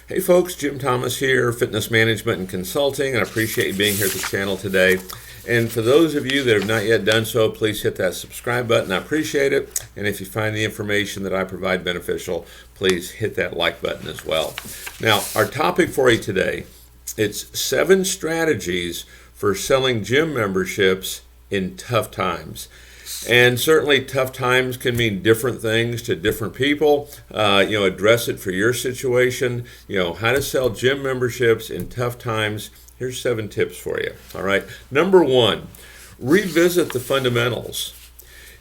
Hey folks, Jim Thomas here, Fitness Management and Consulting, and I appreciate you being here at the channel today. And for those of you that have not yet done so, please hit that subscribe button. I appreciate it. And if you find the information that I provide beneficial, please hit that like button as well. Now, our topic for you today, it's 7 strategies for selling gym memberships in tough times. And certainly tough times can mean different things to different people. Address it for your situation. How to sell gym memberships in tough times. Here's 7 tips for you. All right. Number 1, revisit the fundamentals.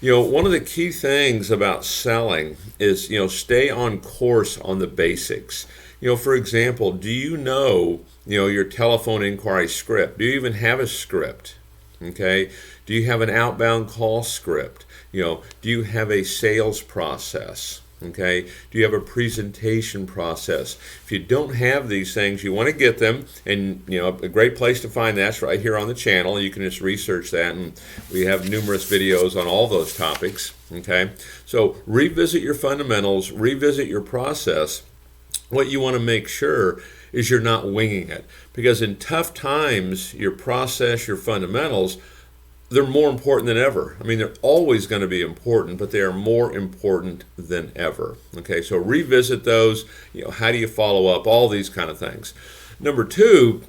One of the key things about selling is, stay on course on the basics. For example, do you know your telephone inquiry script? Do you even have a script? Okay. Do you have an outbound call script? Do you have a sales process? Okay. Do you have a presentation process? If you don't have these things, you want to get them, and a great place to find that's right here on the channel. You can just research that, and we have numerous videos on all those topics. Okay. So revisit your fundamentals, revisit your process. What you want to make sure is you're not winging it, because in tough times, your process, your fundamentals, they're more important than ever. I mean, they're always going to be important, but they are more important than ever. Okay, so revisit those. How do you follow up? All these kind of things. Number 2,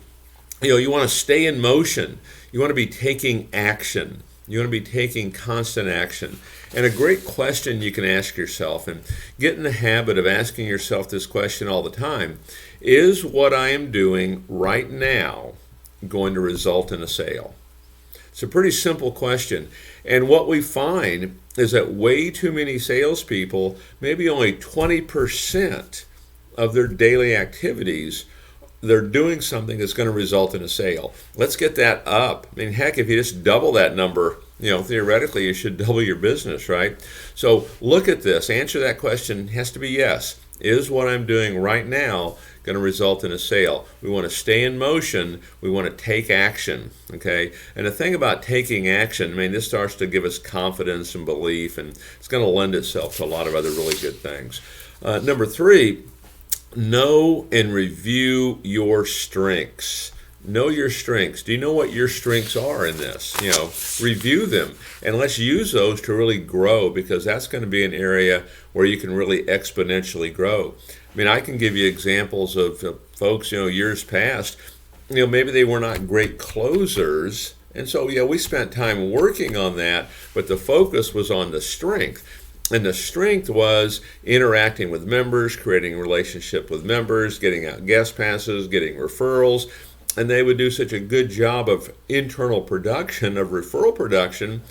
you want to stay in motion. You want to be taking action. You want to be taking constant action. And a great question you can ask yourself, and get in the habit of asking yourself this question all the time: is what I am doing right now going to result in a sale? It's a pretty simple question. And what we find is that way too many salespeople, maybe only 20% of their daily activities, they're doing something that's going to result in a sale. Let's get that up. I mean, heck, if you just double that number, theoretically, you should double your business, right? So look at this. Answer that question has to be yes. Is what I'm doing right now going to result in a sale? We want to stay in motion. We want to take action, okay? And the thing about taking action, this starts to give us confidence and belief, and it's going to lend itself to a lot of other really good things. Number 3, know and review your strengths. Know your strengths. Do you know what your strengths are in this? Review them, and let's use those to really grow, because that's going to be an area where you can really exponentially grow. I can give you examples of folks, years past, maybe they were not great closers, and so, we spent time working on that, but the focus was on the strength. And the strength was interacting with members, creating a relationship with members, getting out guest passes, getting referrals. And they would do such a good job of internal production, of referral production.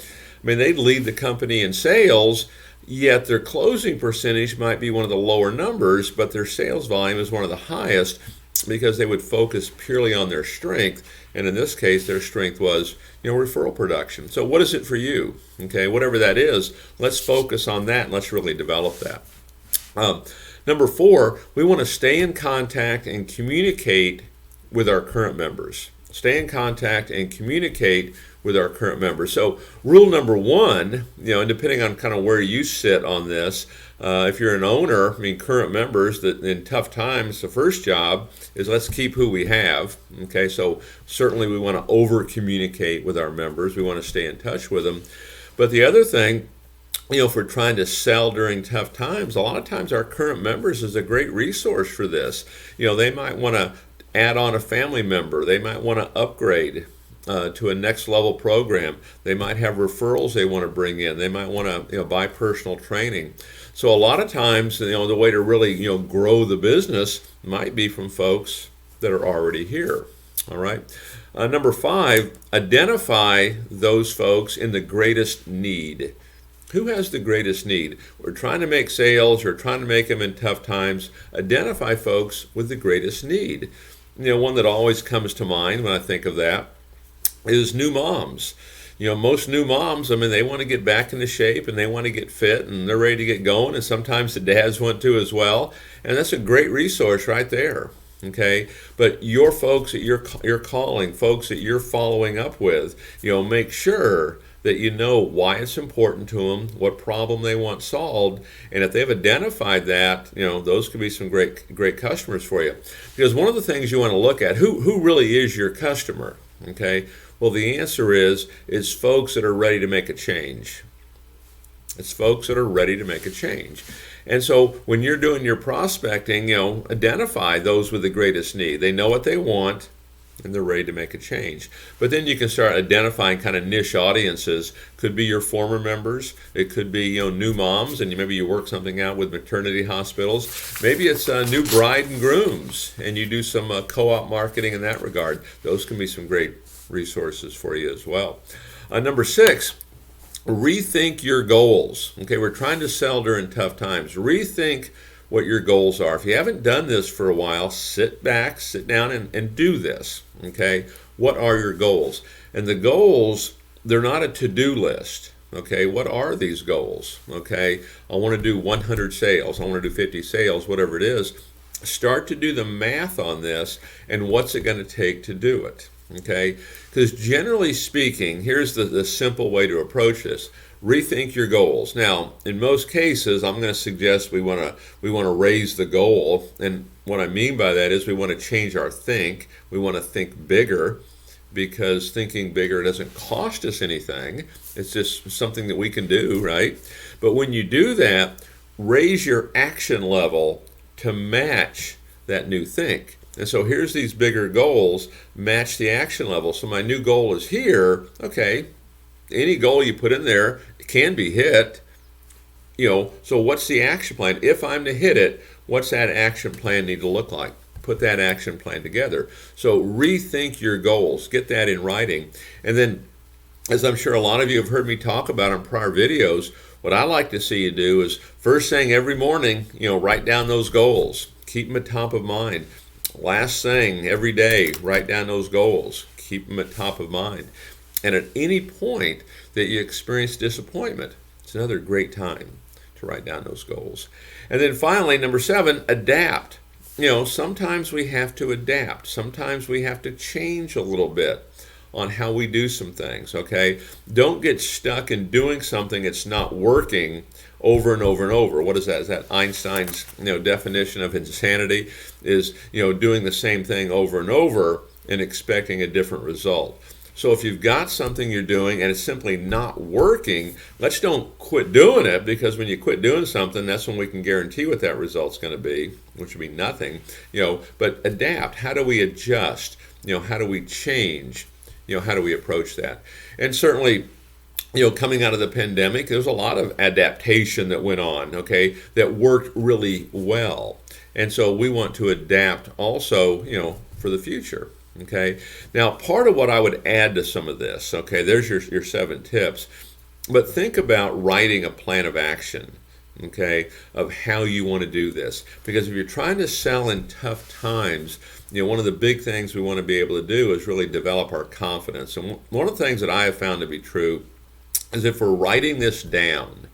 They'd lead the company in sales, yet their closing percentage might be one of the lower numbers, but their sales volume is one of the highest, because they would focus purely on their strength. And in this case, their strength was, referral production. So what is it for you? Okay, whatever that is, let's focus on that and let's really develop that. Number 4, we want to stay in contact and communicate with our current members. Stay in contact and communicate with our current members. So rule number 1, and depending on kind of where you sit on this, if you're an owner, current members, that in tough times, the first job is let's keep who we have. Okay, so certainly we want to over communicate with our members. We want to stay in touch with them. But the other thing, if we're trying to sell during tough times, a lot of times our current members is a great resource for this. They might want to add on a family member. They might want to upgrade to a next level program. They might have referrals they want to bring in. They might want to buy personal training. So a lot of times, the way to really grow the business might be from folks that are already here. All right. Number 5, identify those folks in the greatest need. Who has the greatest need? We're trying to make sales, or trying to make them in tough times. Identify folks with the greatest need. One that always comes to mind when I think of that is new moms. Most new moms, they want to get back into shape, and they want to get fit, and they're ready to get going, and sometimes the dads want to as well, and that's a great resource right there. Okay, but your folks that you're calling, folks that you're following up with, make sure that you know why it's important to them, what problem they want solved, and if they've identified that, those could be some great customers for you. Because one of the things you want to look at, who really is your customer? Okay, well, the answer is folks that are ready to make a change. It's folks that are ready to make a change. And so when you're doing your prospecting, identify those with the greatest need. They know what they want and they're ready to make a change. But then you can start identifying kind of niche audiences. Could be your former members. It could be new moms, and maybe you work something out with maternity hospitals. Maybe it's new bride and grooms, and you do some co-op marketing in that regard. Those can be some great resources for you as well. Number 6, rethink your goals. Okay, we're trying to sell during tough times. Rethink what your goals are. If you haven't done this for a while, sit down and do this. Okay, what are your goals? And the goals, they're not a to-do list. Okay, what are these goals? Okay, I want to do 100 sales. I want to do 50 sales, whatever it is. Start to do the math on this and what's it going to take to do it. Okay, because generally speaking, here's the simple way to approach this. Rethink your goals. Now, in most cases, I'm going to suggest we want to raise the goal, and what I mean by that is we want to change our think. We want to think bigger, because thinking bigger doesn't cost us anything. It's just something that we can do, right? But when you do that, raise your action level to match that new think. And so here's these bigger goals, match the action level. So my new goal is here. Okay, any goal you put in there can be hit. So what's the action plan? If I'm to hit it, what's that action plan need to look like? Put that action plan together. So rethink your goals. Get that in writing. And then, as I'm sure a lot of you have heard me talk about in prior videos, what I like to see you do is first thing every morning, write down those goals. Keep them at top of mind. Last thing every day, write down those goals. Keep them at top of mind. And at any point that you experience disappointment, it's another great time to write down those goals. And then finally, number 7, adapt. Sometimes we have to adapt. Sometimes we have to change a little bit on how we do some things, okay? Don't get stuck in doing something that's not working over and over and over. What is that? Is that Einstein's definition of insanity? Is doing the same thing over and over and expecting a different result. So if you've got something you're doing and it's simply not working, let's don't quit doing it, because when you quit doing something, that's when we can guarantee what that result's going to be, which would be nothing. But adapt. How do we adjust? How do we change? How do we approach that? And certainly, coming out of the pandemic, there's a lot of adaptation that went on, okay, that worked really well. And so we want to adapt also, for the future. Okay. Now, part of what I would add to some of this, okay, there's your 7 tips, but think about writing a plan of action, okay, of how you want to do this. Because if you're trying to sell in tough times, one of the big things we want to be able to do is really develop our confidence. And one of the things that I have found to be true is if we're writing this down,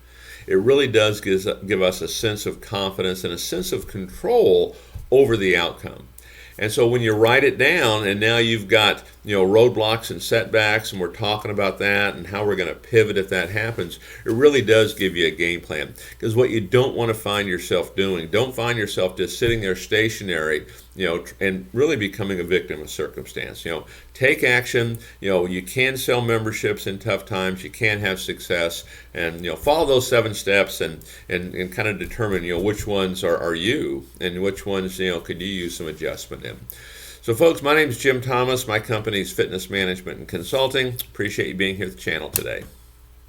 it really does give us a sense of confidence and a sense of control over the outcome. And so when you write it down, and now you've got roadblocks and setbacks, and we're talking about that and how we're going to pivot if that happens, it really does give you a game plan. Because what you don't want to find yourself doing, don't find yourself just sitting there stationary, and really becoming a victim of circumstance. Take action. You can sell memberships in tough times. You can have success, and follow those 7 steps and kind of determine which ones are you, and which ones could you use some adjustment in. So folks, my name is Jim Thomas. My company is Fitness Management and Consulting. Appreciate you being here at the channel today.